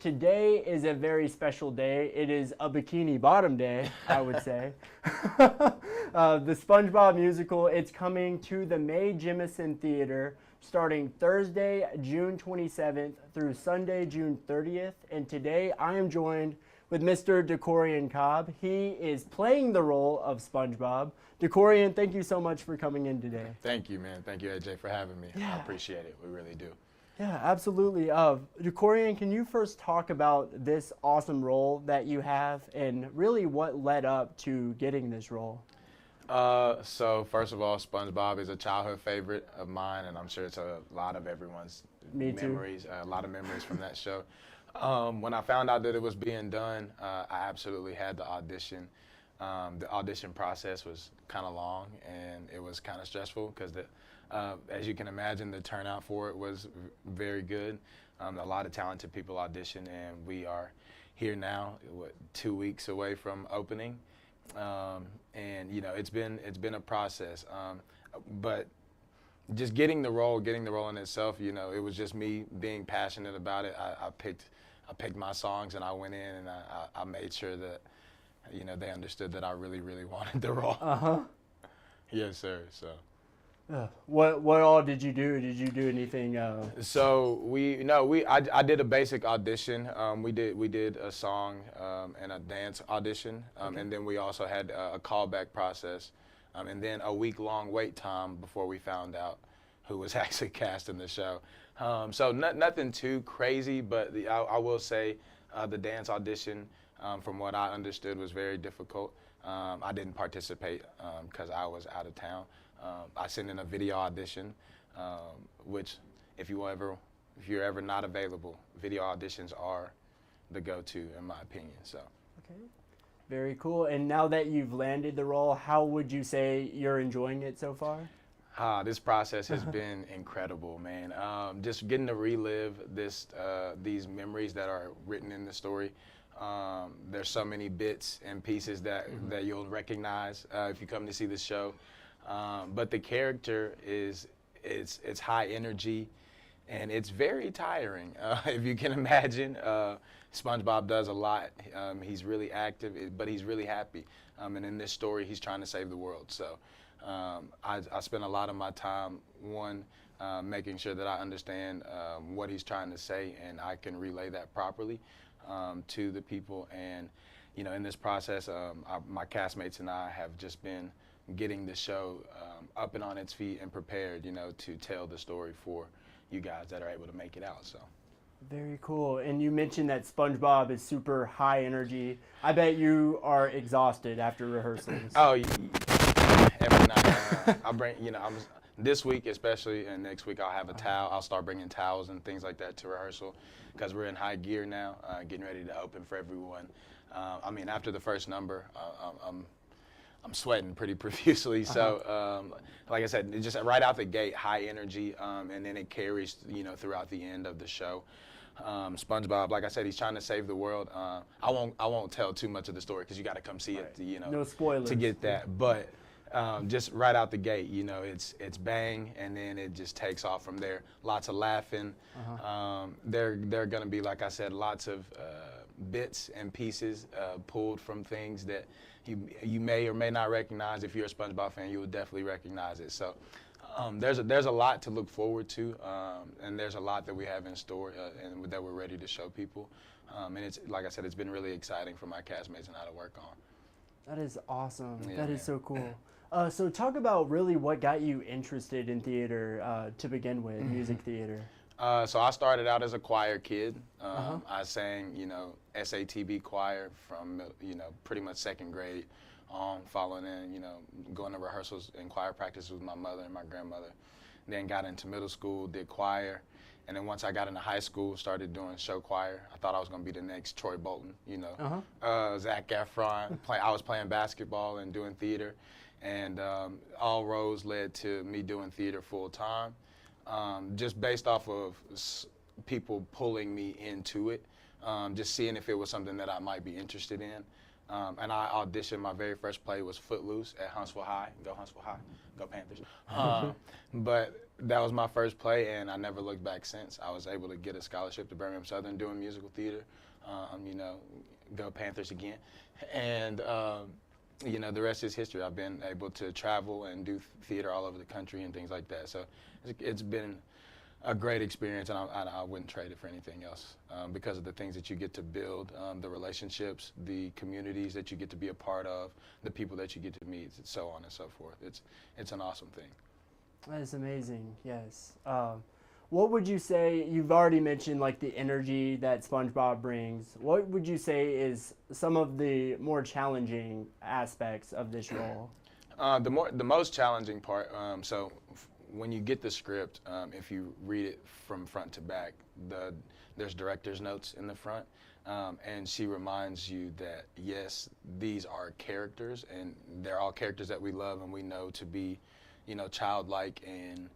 today is a very special day. It is a Bikini Bottom day, I would say. The SpongeBob musical, it's coming to the Mae Jemison Theatre starting Thursday, June 27th through Sunday, June 30th. And today I am joined with Mr. Decorian Cobb. He is playing the role of SpongeBob. Decorian, thank you so much for coming in today. Thank you, man. Thank you, AJ, for having me. Yeah. I appreciate it. We really do. Yeah, absolutely. Decorian, can you first talk about this awesome role that you have and really what led up to getting this role? So first of all, SpongeBob is a childhood favorite of mine, and I'm sure it's a lot of everyone's memories, a lot of memories from that show. When I found out that it was being done, I absolutely had to audition. The audition process was kind of long, and it was kind of stressful because, as you can imagine, the turnout for it was very good. A lot of talented people auditioned, and we are here now, 2 weeks away from opening. And you know, it's been a process, but just getting the role in itself, you know, it was just me being passionate about it. I picked my songs and I went in and I made sure that, you know, they understood that I really wanted the role. Yes, sir. So. What all did you do? Did you do anything? So I did a basic audition. We did a song and a dance audition, Okay. and then we also had a callback process, and then a week-long wait time before we found out who was actually cast in the show. So nothing too crazy, but I will say the dance audition, from what I understood, was very difficult. I didn't participate because I was out of town. I sent in a video audition, which if you're ever not available, video auditions are the go-to in my opinion. So. Okay. Very cool. And now that you've landed the role, how would you say you're enjoying it so far? This process has been incredible, man. Just getting to relive these memories that are written in the story. There's so many bits and pieces that you'll recognize if you come to see the show. But the character it's high energy, and it's very tiring. If you can imagine, SpongeBob does a lot. He's really active, but he's really happy. And in this story, he's trying to save the world. So I spend a lot of my time, making sure that I understand what he's trying to say, and I can relay that properly to the people. And you know, in this process, my castmates and I have just been getting the show up and on its feet and prepared, you know, to tell the story for you guys that are able to make it out. So. Very cool. And you mentioned that SpongeBob is super high energy. I bet you are exhausted after rehearsals. Oh, every night. I bring, you know, this week especially, and next week I'll have a towel. I'll start bringing towels and things like that to rehearsal because we're in high gear now, getting ready to open for everyone. I mean, after the first number, I'm sweating pretty profusely. So, like I said, just right out the gate, high energy, and then it carries, you know, throughout the end of the show. SpongeBob, like I said, he's trying to save the world. I won't tell too much of the story because you got to come see it, you know, no spoilers, to get that. But just right out the gate, you know, it's bang, and then it just takes off from there. Lots of laughing. There are gonna be, like I said, lots of bits and pieces pulled from things that you may or may not recognize. If you're a SpongeBob fan, you will definitely recognize it. So there's a lot to look forward to, and there's a lot that we have in store and that we're ready to show people. And it's, like I said, it's been really exciting for my castmates and I to work on. That is awesome. Yeah, that man. is so cool. So talk about really what got you interested in theater to begin with, music theater. So I started out as a choir kid. I sang, you know, SATB choir from, you know, pretty much second grade on, following in, you know, going to rehearsals and choir practice with my mother and my grandmother. Then got into middle school, did choir. And then once I got into high school, started doing show choir. I thought I was going to be the next Troy Bolton, you know, Zac Efron. I was playing basketball and doing theater. And all roads led to me doing theater full time. Just based off of people pulling me into it, just seeing if it was something that I might be interested in. And I auditioned. My very first play was Footloose at Huntsville High. Go Huntsville High, go Panthers. But that was my first play, and I never looked back since. I was able to get a scholarship to Birmingham Southern doing musical theater. You know, go Panthers again. And, you know, the rest is history. I've been able to travel and do theater all over the country and things like that. So it's been a great experience, and I wouldn't trade it for anything else because of the things that you get to build, the relationships, the communities that you get to be a part of, the people that you get to meet, and so on and so forth. It's an awesome thing. That is amazing, yes. What would you say, you've already mentioned like the energy that SpongeBob brings. What would you say is some of the more challenging aspects of this role? The most challenging part, when you get the script, if you read it from front to back, there's director's notes in the front, and she reminds you that, yes, these are characters, and they're all characters that we love and we know to be, you know, childlike and,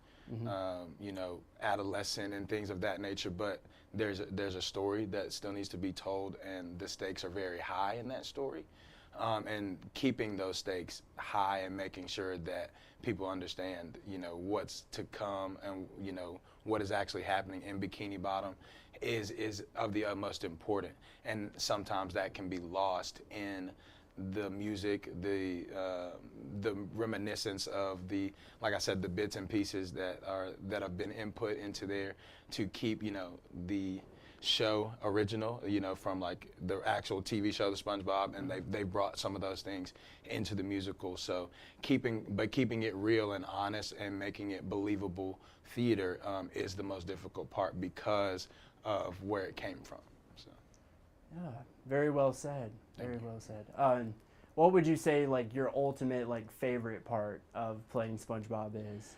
you know, adolescent and things of that nature, but there's a story that still needs to be told, and the stakes are very high in that story. And keeping those stakes high and making sure that people understand, you know, what's to come and, you know, what is actually happening in Bikini Bottom is of the utmost important. And sometimes that can be lost in the music, the reminiscence of the, like I said, the bits and pieces that have been input into there to keep, you know, the show original, you know, from like the actual TV show, the SpongeBob, and they brought some of those things into the musical. So keeping it real and honest and making it believable theater is the most difficult part because of where it came from. So. Yeah, very well said. Very well said. What would you say like your ultimate like favorite part of playing SpongeBob is?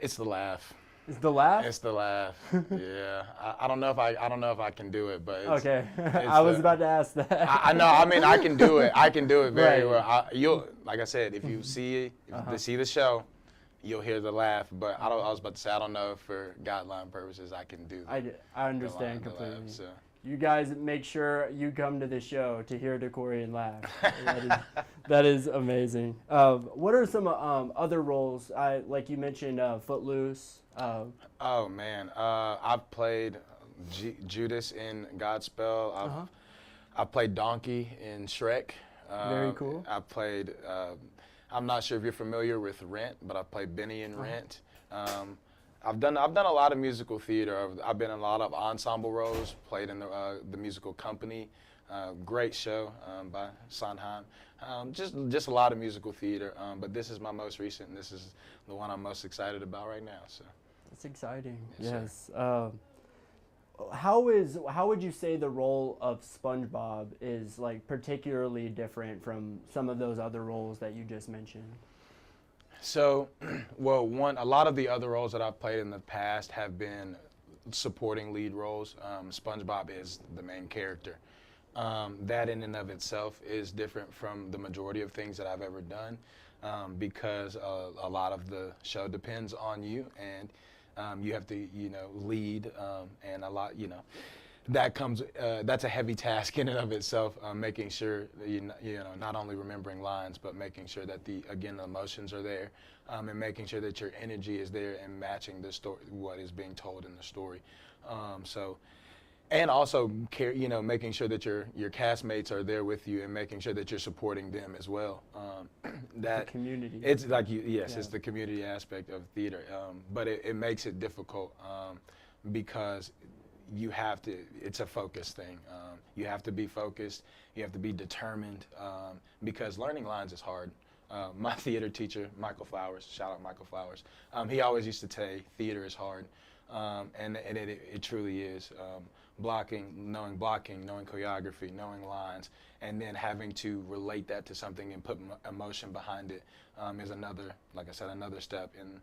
It's the laugh. Is the laugh? It's the laugh. Yeah, I don't know if I can do it, but it's, okay. I was about to ask that. I know. I mean, I can do it. I can do it very Right. well. You'll, like I said, if you see see the show, you'll hear the laugh. But I was about to say I don't know if for guideline purposes I can do. I understand the laugh, completely. so. You guys make sure you come to the show to hear DeCorian laugh. that is amazing. What are some other roles? Like you mentioned, Footloose. Oh man, I've played Judas in Godspell. I've played Donkey in Shrek. Very cool. I played. I'm not sure if you're familiar with Rent, but I played Benny in Rent. I've done a lot of musical theater. I've been in a lot of ensemble roles. Played in the musical Company. Great show by Sondheim. Just a lot of musical theater. But this is my most recent. And this is the one I'm most excited about right now. So. That's exciting. Yes. How would you say the role of SpongeBob is like particularly different from some of those other roles that you just mentioned? So, well, a lot of the other roles that I've played in the past have been supporting lead roles. SpongeBob is the main character. That in and of itself is different from the majority of things that I've ever done because a lot of the show depends on you, and you have to, you know, lead, and a lot, you know, that's a heavy task in and of itself, making sure that you know, not only remembering lines, but making sure that the emotions are there, and making sure that your energy is there and matching the story, what is being told in the story. And also, you know, making sure that your castmates are there with you and making sure that you're supporting them as well. The community. It's like it's the community aspect of theater, but it makes it difficult because you have to, it's a focus thing. You have to be focused, you have to be determined, because learning lines is hard. My theater teacher, Michael Flowers, shout out Michael Flowers, he always used to say theater is hard, and it truly is. Knowing choreography, knowing lines, and then having to relate that to something and put emotion behind it is another, like I said, another step in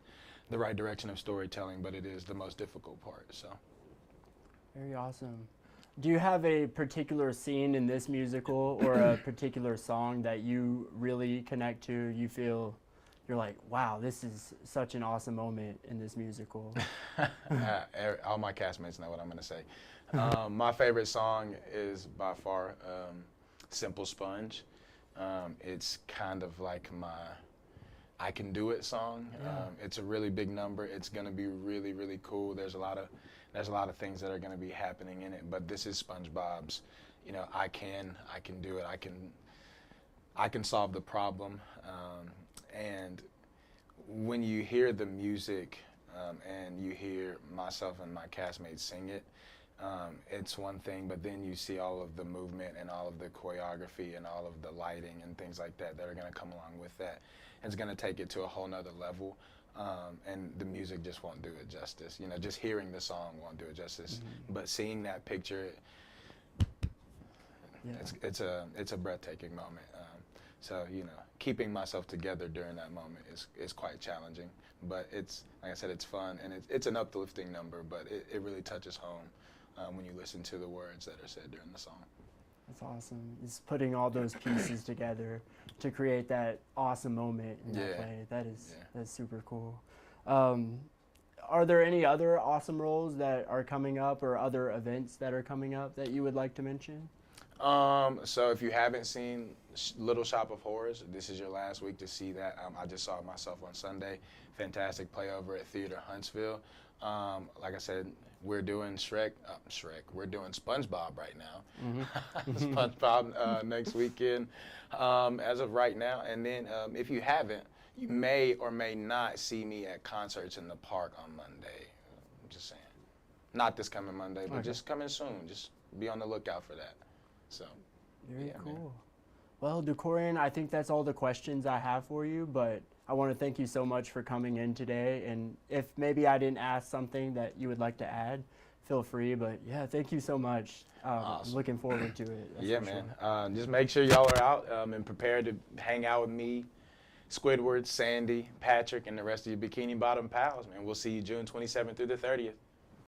the right direction of storytelling, but it is the most difficult part, so. Very awesome. Do you have a particular scene in this musical or a particular song that you really connect to? You feel you're like, wow, this is such an awesome moment in this musical. All my castmates know what I'm going to say. My favorite song is by far Simple Sponge. It's kind of like I Can Do It song. Yeah. It's a really big number. It's going to be really, really cool. There's a lot of things that are going to be happening in it, but this is SpongeBob's, you know, I can do it. I can solve the problem. And when you hear the music and you hear myself and my castmates sing it, it's one thing, but then you see all of the movement and all of the choreography and all of the lighting and things like that that are going to come along with that. It's going to take it to a whole nother level, and the music just won't do it justice. You know, just hearing the song won't do it justice, but seeing that picture, it's a breathtaking moment. So, you know, keeping myself together during that moment is quite challenging, but it's, like I said, it's fun, and it's an uplifting number, but it really touches home when you listen to the words that are said during the song. That's awesome. It's putting all those pieces together to create that awesome moment in that play. That's super cool. Are there any other awesome roles that are coming up or other events that are coming up that you would like to mention? So if you haven't seen Little Shop of Horrors, this is your last week to see that. I just saw it myself on Sunday. Fantastic play over at Theater Huntsville. Like I said, we're doing we're doing SpongeBob right now. SpongeBob next weekend as of right now. And then if you haven't, you may or may not see me at concerts in the park on Monday. I'm just saying. Not this coming Monday, but just coming soon. Just be on the lookout for that. So, Very cool. Man. Well, Decorian, I think that's all the questions I have for you, but I want to thank you so much for coming in today. And if maybe I didn't ask something that you would like to add, feel free. But yeah, thank you so much. Awesome. Looking forward to it. Yeah, man. Sure. Just make sure y'all are out and prepared to hang out with me, Squidward, Sandy, Patrick, and the rest of your Bikini Bottom pals, man. We'll see you June 27th through the 30th.